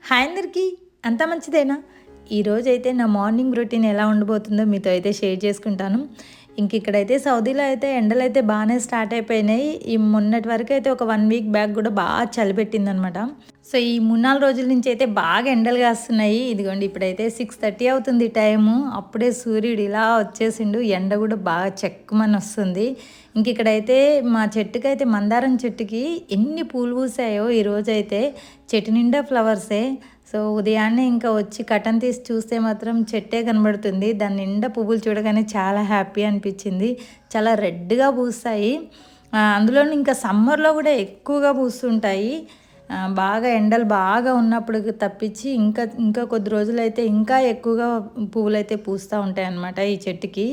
Hi అందరికీ, అంతా మంచిదేనా? ఈరోజైతే నా మార్నింగ్ రొటీన్ ఎలా ఉండబోతుందో మీతో అయితే షేర్ చేసుకుంటాను. ఇక్కడైతే సౌదీలో అయితే ఎండలైతే బాగానే స్టార్ట్ అయిపోయినాయి. ఈ మొన్నటి వరకు అయితే ఒక 1 వీక్ బ్యాక్ కూడా బాగా చలి పెట్టిందనమాట. సో ఈ 3-4 రోజుల నుంచి అయితే బాగా ఎండలు కాస్తున్నాయి. ఇదిగోండి ఇప్పుడైతే 6:30 అవుతుంది టైము. అప్పుడే సూర్యుడు ఇలా వచ్చేసిండు. ఎండ కూడా బాగా చెక్కుమని వస్తుంది. ఇక్కడైతే మా చెట్టుకైతే మందారం చెట్టుకి ఎన్ని పూలు పూసాయో ఈరోజైతే. చెట్టు నిండా ఫ్లవర్సే. సో ఉదయాన్నే ఇంకా వచ్చి కటన్ తీసి చూస్తే మాత్రం చెట్టే కనబడుతుంది. దాని నిండా పువ్వులు చూడగానే చాలా హ్యాపీ అనిపించింది. చాలా రెడ్గా పూస్తాయి. అందులోనూ ఇంకా సమ్మర్లో కూడా ఎక్కువగా పూస్తుంటాయి. బాగా ఎండలు బాగా ఉన్నప్పుడు తప్పించి ఇంకా ఇంకా కొద్ది రోజులైతే ఇంకా ఎక్కువగా పువ్వులైతే పూస్తూ ఉంటాయి అన్నమాట ఈ చెట్టుకి.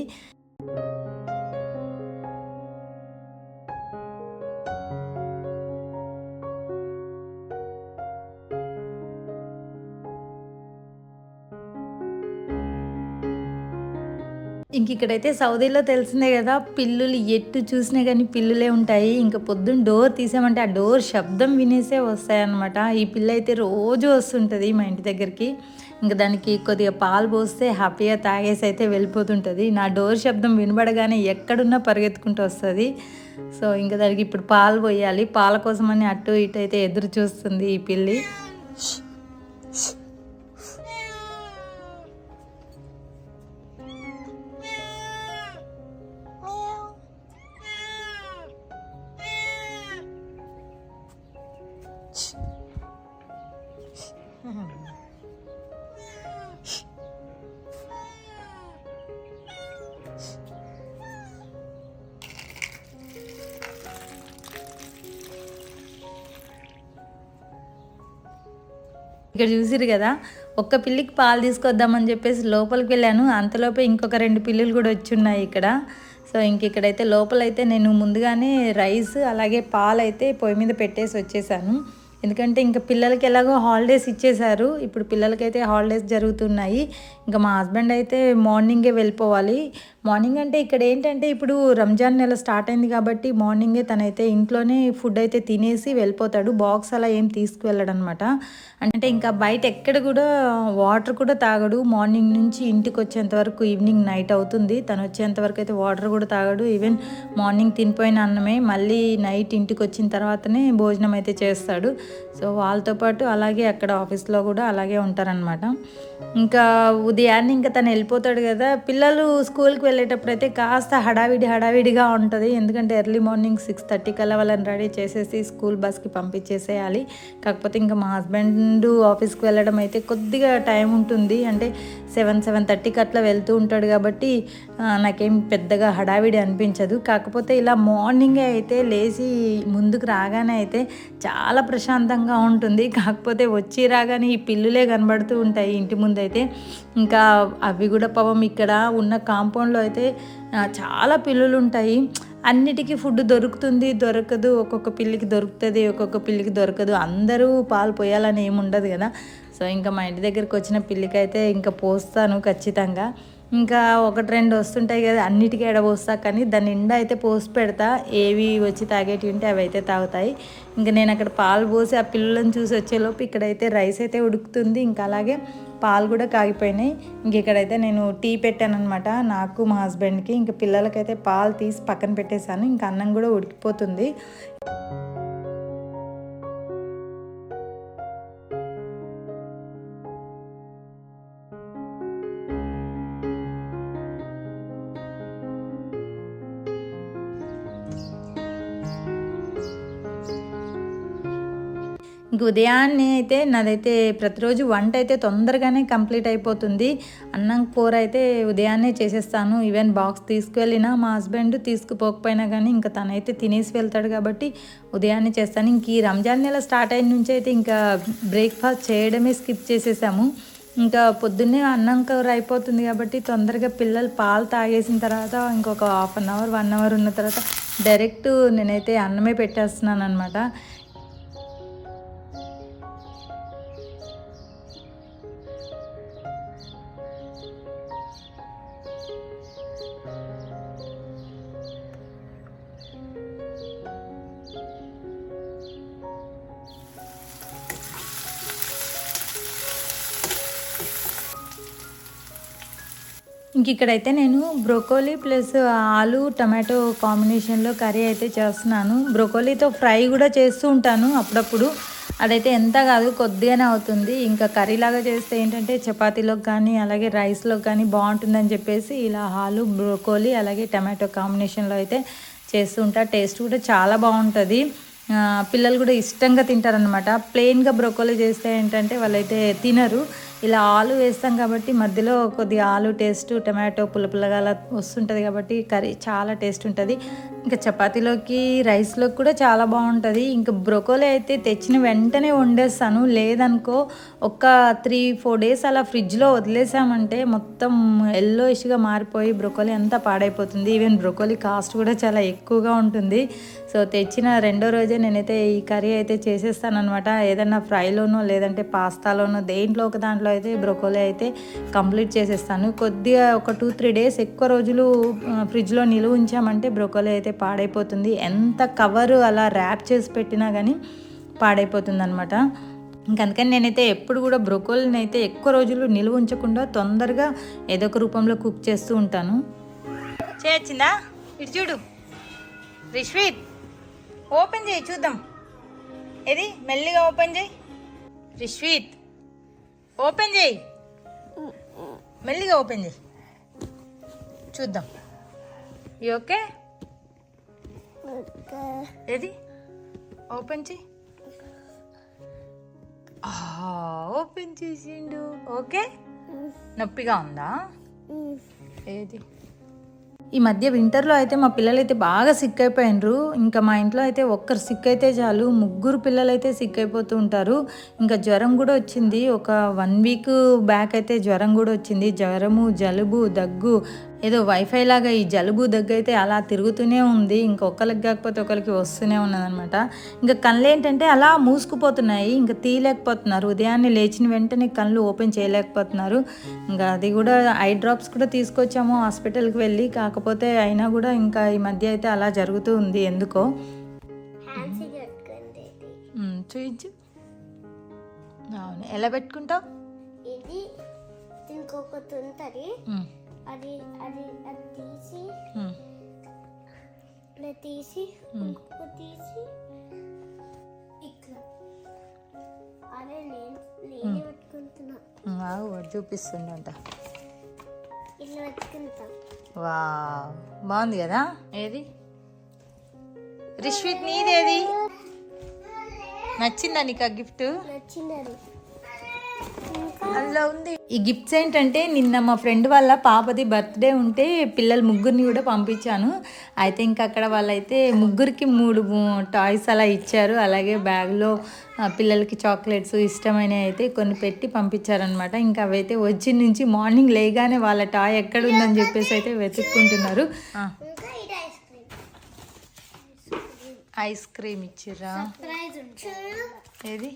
ఇక్కడైతే సౌదీలో తెలిసిందే కదా, పిల్లులు ఎట్టు చూసినా కానీ పిల్లులే ఉంటాయి. ఇంకా పొద్దున్న డోర్ తీసామంటే ఆ డోర్ శబ్దం వినేసే వస్తాయన్నమాట. ఈ పిల్ల అయితే రోజు వస్తుంటుంది మా ఇంటి దగ్గరికి. ఇంకా దానికి కొద్దిగా పాలు పోస్తే హ్యాపీగా తాగేసి అయితే వెళ్ళిపోతుంటుంది. నా డోర్ శబ్దం వినబడగానే ఎక్కడున్నా పరిగెత్తుకుంటూ వస్తుంది. సో ఇంకా దానికి ఇప్పుడు పాలు పోయాలి. పాల కోసమని అటు ఇటు అయితే ఎదురు చూస్తుంది ఈ పిల్లి. ఇక్కడ చూసిరు కదా, ఒక్క పిల్లికి పాలు తీసుకొద్దామని చెప్పేసి లోపలికి వెళ్ళాను. అంతలోపే ఇంకొక 2 పిల్లులు కూడా వచ్చి ఉన్నాయి ఇక్కడ. సో ఇక్కడైతే లోపలైతే నేను ముందుగానే రైస్ అలాగే పాలు అయితే పొయ్యి మీద పెట్టేసి వచ్చేసాను. ఎందుకంటే ఇంకా పిల్లలకి ఎలాగో హాలిడేస్ ఇచ్చేశారు. ఇప్పుడు పిల్లలకైతే హాలిడేస్ జరుగుతున్నాయి. ఇంకా మా హస్బెండ్ అయితే మార్నింగే వెళ్ళిపోవాలి. మార్నింగ్ అంటే ఇక్కడ ఏంటంటే ఇప్పుడు రంజాన్ నెల స్టార్ట్ అయింది కాబట్టి మార్నింగే తనైతే ఇంట్లోనే ఫుడ్ అయితే తినేసి వెళ్ళిపోతాడు. బాక్స్ అలా ఏం తీసుకువెళ్ళడు అనమాట. అంటే ఇంకా బయట ఎక్కడ కూడా వాటర్ కూడా తాగడు. మార్నింగ్ నుంచి ఇంటికి వచ్చేంత వరకు ఈవినింగ్ నైట్ అవుతుంది. తను వచ్చేంత వరకు అయితే వాటర్ కూడా తాగడు. ఈవెన్ మార్నింగ్ తినిపోయిన అన్నమే మళ్ళీ నైట్ ఇంటికి వచ్చిన తర్వాతనే భోజనం అయితే చేస్తాడు. సో వాళ్ళతో పాటు అలాగే అక్కడ ఆఫీస్లో కూడా అలాగే ఉంటారనమాట. ఇంకా ఉదయాన్నే ఇంకా తను వెళ్ళిపోతాడు కదా. పిల్లలు స్కూల్కి వెళ్ళేటప్పుడు అయితే కాస్త హడావిడిగా ఉంటుంది. ఎందుకంటే ఎర్లీ మార్నింగ్ 6:30 కల్లా వాళ్ళని రెడీ చేసేసి స్కూల్ బస్కి పంపించేసేయాలి. కాకపోతే ఇంకా మా హస్బెండ్ ఆఫీస్కి వెళ్ళడం అయితే కొద్దిగా టైం ఉంటుంది. అంటే 7-7:30కి అట్లా వెళ్తూ ఉంటాడు కాబట్టి నాకేం పెద్దగా హడావిడి అనిపించదు. కాకపోతే ఇలా మార్నింగే అయితే లేచి ముందుకు రాగానే అయితే చాలా ప్రశాంతంగా ఉంటుంది. కాకపోతే వచ్చి రాగానే ఈ పిల్లులే కనబడుతూ ఉంటాయి ఇంటి ముందైతే. ఇంకా అవి కూడా పాపం ఇక్కడ ఉన్న కాంపౌండ్లో అయితే చాలా పిల్లులు ఉంటాయి. అన్నిటికీ ఫుడ్ దొరకదు. ఒక్కొక్క పిల్లికి దొరుకుతుంది, ఒక్కొక్క పిల్లికి దొరకదు. అందరూ పాలు పోయాలని ఏమి ఉండదు కదా. సో ఇంకా మా ఇంటి దగ్గరికి వచ్చిన పిల్లికైతే ఇంకా పోస్తాను ఖచ్చితంగా. ఇంకా 1-2 వస్తుంటాయి కదా, అన్నిటికీ ఎడబోస్తా. కానీ దాని నిండా అయితే పోసి పెడతా. ఏవి వచ్చి తాగేటివి ఉంటే అవి అయితే తాగుతాయి. ఇంకా నేను అక్కడ పాలు పోసి ఆ పిల్లలను చూసి వచ్చేలోపు ఇక్కడైతే రైస్ అయితే ఉడుకుతుంది. ఇంకా అలాగే పాలు కూడా కాగిపోయినాయి. ఇక్కడైతే నేను టీ పెట్టాను అనమాట, నాకు మా హస్బెండ్కి. ఇంకా పిల్లలకైతే పాలు తీసి పక్కన పెట్టేశాను. ఇంకా అన్నం కూడా ఉడికిపోతుంది. ఉదయాన్నే అయితే నాదైతే ప్రతిరోజు వంట అయితే తొందరగానే కంప్లీట్ అయిపోతుంది. అన్నం కూర అయితే ఉదయాన్నే చేసేస్తాను. ఈవెన్ బాక్స్ తీసుకువెళ్ళినా మా హస్బెండ్ తీసుకుపోకపోయినా కానీ ఇంకా తనైతే తినేసి వెళ్తాడు కాబట్టి ఉదయాన్నే చేస్తాను. ఈ రంజాన్ నెల స్టార్ట్ అయిన నుంచి అయితే ఇంకా బ్రేక్ఫాస్ట్ చేయడమే స్కిప్ చేసేసాము. ఇంకా పొద్దున్నే అన్నం కూర అయిపోతుంది కాబట్టి తొందరగా పిల్లలు పాలు తాగేసిన తర్వాత ఇంకొక 1/2 అవర్ 1 అవర్ ఉన్న తర్వాత డైరెక్ట్ నేనైతే అన్నమే పెట్టేస్తున్నాను అనమాట. ఇంక ఇక్కడైతే నేను బ్రోకోలీ ప్లస్ ఆలు టమాటో కాంబినేషన్లో కర్రీ అయితే చేస్తున్నాను. బ్రోకోలీతో ఫ్రై కూడా చేస్తూ ఉంటాను అప్పుడప్పుడు. అదైతే ఎంత కాదు, కొద్దిగానే అవుతుంది. ఇంకా కర్రీలాగా చేస్తే ఏంటంటే చపాతీలోకి కానీ అలాగే రైస్లోకి కానీ బాగుంటుందని చెప్పేసి ఇలా ఆలు బ్రోకోలీ అలాగే టమాటో కాంబినేషన్లో అయితే చేస్తూ ఉంటా. టేస్ట్ కూడా చాలా బాగుంటుంది. పిల్లలు కూడా ఇష్టంగా తింటారనమాట. ప్లెయిన్గా బ్రోకోలీ చేస్తే ఏంటంటే వాళ్ళైతే తినరు. ఇలా ఆలు వేస్తాం కాబట్టి మధ్యలో కొద్దిగా ఆలు టేస్ట్ టమాటో పుల్లపుల్లగా అలా వస్తుంటుంది కాబట్టి కర్రీ చాలా టేస్ట్ ఉంటుంది. ఇంకా చపాతీలోకి రైస్లోకి కూడా చాలా బాగుంటుంది. ఇంకా బ్రోకోలీ అయితే తెచ్చిన వెంటనే వండేస్తాను. లేదనుకో ఒక 3-4 డేస్ అలా ఫ్రిడ్జ్లో వదిలేసామంటే మొత్తం ఎల్లోయిష్గా మారిపోయి బ్రోకోలీ అంతా పాడైపోతుంది. ఈవెన్ బ్రోకోలీ కాస్ట్ కూడా చాలా ఎక్కువగా ఉంటుంది. సో తెచ్చిన రెండో రోజే నేనైతే ఈ కర్రీ అయితే చేసేస్తాను అనమాట. ఏదన్నా ఫ్రైలోనో లేదంటే పాస్తాలోనో దేంట్లో ఒక దాంట్లో అయితే బ్రోకోలీ అయితే కంప్లీట్ చేసేస్తాను. కొద్దిగా ఒక 2-3 డేస్ ఎక్కువ రోజులు ఫ్రిడ్జ్లో నిలువ ఉంచామంటే బ్రోకోలీ అయితే పాడైపోతుంది. ఎంత కవర్ అలా ర్యాప్ చేసి పెట్టినా కానీ పాడైపోతుంది అనమాట. అందుకని నేనైతే ఎప్పుడు కూడా బ్రోకోలీని అయితే ఎక్కువ రోజులు నిలువ ఉంచకుండా తొందరగా ఏదో ఒక రూపంలో కుక్ చేస్తూ ఉంటాను. చేయొచ్చిందా? ఇటు చూడు రిష్వీత్, ఓపెన్ చేయి చూద్దాం. ఏది మెల్లిగా ఓపెన్ చేయి రిష్వీత్, ఓపెన్ చేయి, మెల్లిగా ఓపెన్ చేయి చూద్దాం. ఓకే ఏది ఓపెన్ చేయి. ఓపెన్ చేసిండు. ఓకే, నొప్పిగా ఉందా? ఏది ఈ మధ్య వింటర్లో అయితే మా పిల్లలు అయితే బాగా సిక్ అయిపోయినరు. ఇంకా మా ఇంట్లో అయితే ఒక్కరు సిక్ అయితే చాలు 3 పిల్లలు అయితే సిక్ అయిపోతూ ఉంటారు. ఇంకా జ్వరం కూడా వచ్చింది. ఒక 1 వీక్ బ్యాక్ అయితే జ్వరం కూడా వచ్చింది. జ్వరము, జలుబు, దగ్గు, ఏదో వైఫై లాగా ఈ జలుబు దగ్గు అయితే అలా తిరుగుతూనే ఉంది. ఇంకొకరికి కాకపోతే ఒకరికి వస్తూనే ఉన్నదనమాట. ఇంకా కళ్ళు ఏంటంటే అలా మూసుకుపోతున్నాయి, ఇంకా తీయలేకపోతున్నారు. ఉదయాన్నే లేచిన వెంటనే కళ్ళు ఓపెన్ చేయలేకపోతున్నారు. ఇంకా అది కూడా ఐ డ్రాప్స్ కూడా తీసుకొచ్చాము హాస్పిటల్కి వెళ్ళి. కాకపోతే అయినా కూడా ఇంకా ఈ మధ్య అయితే అలా జరుగుతూ ఉంది ఎందుకో. చూయించు. అవును, ఎలా పెట్టుకుంటావు? ఇది ఇంకొకటి ఉంటుంది, అది అది అది తీసి ఇలా తీసి ఇంకొక తీసి ఇట్లా. అదే నేను పెట్టుకుంటున్నా. చూపిస్తుండంట. ఇట్లా పెట్టుకుంటా. వా, బాగుంది కదా. ఏది రిష్విత్ నీదేది? నచ్చిందా నీకు ఆ గిఫ్ట్? నచ్చింది. అందులో ఉంది. ఈ గిఫ్ట్స్ ఏంటంటే నిన్న మా ఫ్రెండ్ వాళ్ళ పాపది బర్త్డే ఉంటే పిల్లలు 3 కూడా పంపించాను. అయితే ఇంకా అక్కడ వాళ్ళైతే 3కి 3 టాయ్స్ అలా ఇచ్చారు. అలాగే బ్యాగ్లో పిల్లలకి చాక్లెట్స్ ఇష్టమైనవి అయితే కొన్ని పెట్టి పంపించారనమాట. ఇంకా అవైతే వచ్చి నుంచి మార్నింగ్ లేగానే వాళ్ళ టాయ్ ఎక్కడ ఉందని చెప్పేసి అయితే వెతుక్కుంటున్నారు. ఐస్ క్రీమ్ ఇచ్చిర్రా? ఏది?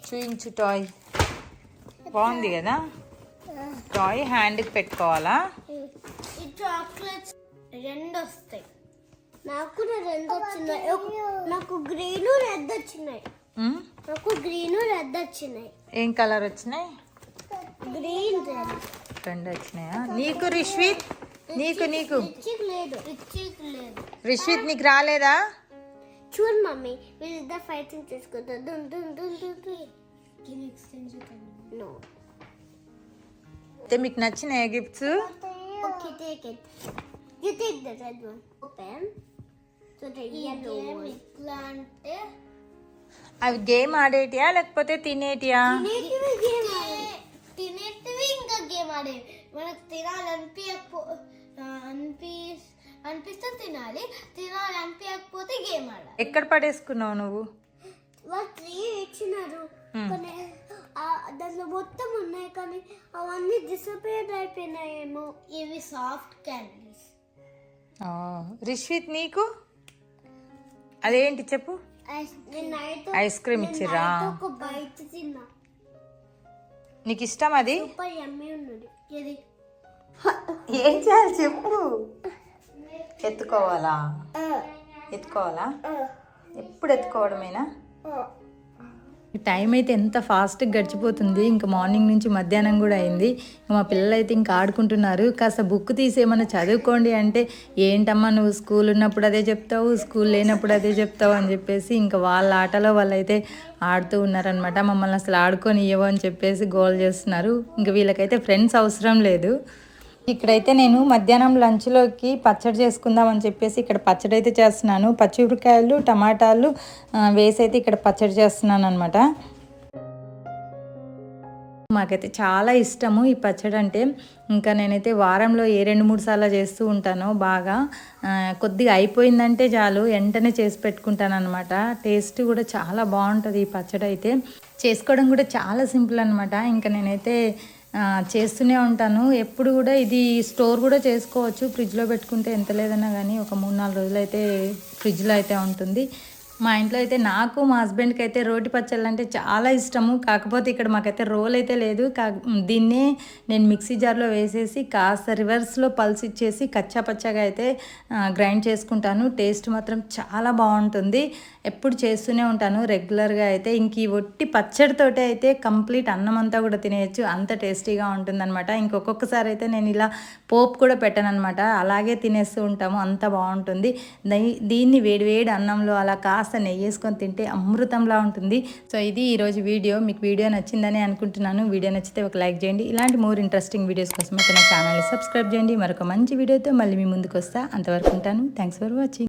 చూయించు టాయ్. బాగుంది కదా టాయ్. హ్యాండ్కి పెట్టుకోవాలా? ఈ చాక్లెట్స్ 2 వస్తాయి. నాకు 2 వచ్చినాయి. నాకు గ్రీన్ రెడ్ వచ్చినాయి. నాకు గ్రీన్ రెడ్ వచ్చినాయి. ఏం కలర్ వచ్చినాయి? గ్రీన్ రెడ్ 2 వచ్చినాయా? నీకు రిష్విత్? నీకు లేదు. రిష్విత్ నీకు రాలేదా? చూడు మమ్మీ, వీళ్ళిద్దరు ఫైటింగ్ చేసుకుంటారు. అయితే మీకు నచ్చినాయా gifts? Okay, take it. You take the red one. Open. So the yellow one. అవి గేమ్ ఆడేటియా లేకపోతే తినేటియా? తినేటివి ఇంకా గేమ్ ఆడేవి. మనకు అనిపిస్తే తినాలి, తినాలనిపించకపోతే గేమ్ ఆడాలి. ఎక్కడ పడేసుకున్నావు నువ్వు? వాళ్ళు 3 ఇచ్చినారు, కానీ దాంట్లో మొత్తం ఉన్నాయి, కానీ అవన్నీ డిసపియర్ అయిపోయినాయేమో. ఇవి సాఫ్ట్ క్యాండీస్. రిష్విత్ నీకు అదేంటి చెప్పు? ఐస్ క్రీమ్ ఇచ్చిర్రా? ఒక బైట్ తిన్నా. నీకు ఇష్టం అది? సూపర్ యమ్మీ ఉన్నది. ఏం చేయాలి చెప్పు? ఎత్తుకోవాలా? ఎప్పుడు ఎత్తుకోవడమేనా? టైం అయితే ఎంత ఫాస్ట్గా గడిచిపోతుంది. ఇంకా మార్నింగ్ నుంచి మధ్యాహ్నం కూడా అయింది. మా పిల్లలు అయితే ఇంకా ఆడుకుంటున్నారు. కాస్త బుక్ తీసి ఏమన్నా చదువుకోండి అంటే ఏంటమ్మా నువ్వు స్కూల్ ఉన్నప్పుడు అదే చెప్తావు, స్కూల్ లేనప్పుడు అదే చెప్తావు అని చెప్పేసి ఇంకా వాళ్ళ ఆటలో వాళ్ళైతే ఆడుతూ ఉన్నారనమాట. మమ్మల్ని అసలు ఆడుకొని ఇవ్వవు అని చెప్పేసి గోల్ చేస్తున్నారు. ఇంకా వీళ్ళకైతే ఫ్రెండ్స్ అవసరం లేదు. ఇక్కడైతే నేను మధ్యాహ్నం లంచ్లోకి పచ్చడి చేసుకుందాం అని చెప్పేసి ఇక్కడ పచ్చడి అయితే చేస్తున్నాను. పచ్చిమిరపకాయలు టమాటాలు వేసి అయితే ఇక్కడ పచ్చడి చేస్తున్నాను అనమాట. మాకైతే చాలా ఇష్టము ఈ పచ్చడి అంటే. ఇంకా నేనైతే వారంలో 2-3 సార్లు చేస్తూ ఉంటాను. బాగా కొద్దిగా అయిపోయిందంటే చాలు వెంటనే చేసి పెట్టుకుంటాను అనమాట. టేస్ట్ కూడా చాలా బాగుంటుంది ఈ పచ్చడి అయితే. చేసుకోవడం కూడా చాలా సింపుల్ అనమాట. ఇంకా నేనైతే చేస్తూనే ఉంటాను. ఎప్పుడు కూడా ఇది స్టోర్ కూడా చేసుకోవచ్చు. ఫ్రిడ్జ్లో పెట్టుకుంటే ఎంత లేదన్నా కానీ ఒక 3-4 రోజులు అయితే ఫ్రిడ్జ్లో అయితే ఉంటుంది. మా ఇంట్లో అయితే నాకు మా హస్బెండ్కి అయితే రోటి పచ్చళ్ళు అంటే చాలా ఇష్టము. కాకపోతే ఇక్కడ మాకైతే రోల్ అయితే లేదు. దీన్నే నేను మిక్సీ జార్లో వేసేసి కాస్త రివర్స్లో పల్స్ ఇచ్చేసి కచ్చా పచ్చగా అయితే గ్రైండ్ చేసుకుంటాను. టేస్ట్ మాత్రం చాలా బాగుంటుంది. ఎప్పుడు చేస్తూనే ఉంటాను రెగ్యులర్గా అయితే. ఇంక ఈ ఒట్టి పచ్చడితోటి అయితే కంప్లీట్ అన్నం అంతా కూడా తినేయచ్చు. అంత టేస్టీగా ఉంటుందన్నమాట. ఇంకొకసారి అయితే నేను ఇలా పోపు కూడా పెట్టాను అనమాట. అలాగే తినేస్తూ ఉంటాము. అంత బాగుంటుంది. దీన్ని వేడివేడి అన్నంలో అలా కాస్త నెయ్యి వేసుకొని తింటే అమృతంలా ఉంటుంది. సో ఇది ఈరోజు వీడియో. మీకు వీడియో నచ్చిందని అనుకుంటున్నాను. వీడియో నచ్చితే ఒక లైక్ చేయండి. ఇలాంటి మోర్ ఇంట్రెస్టింగ్ వీడియోస్ కోసం అయితే నా ఛానల్ని సబ్స్క్రైబ్ చేయండి. మరొక మంచి వీడియోతో మళ్ళీ మీ ముందుకు వస్తా. అంతవరకు ఉంటాను. Thanks for watching.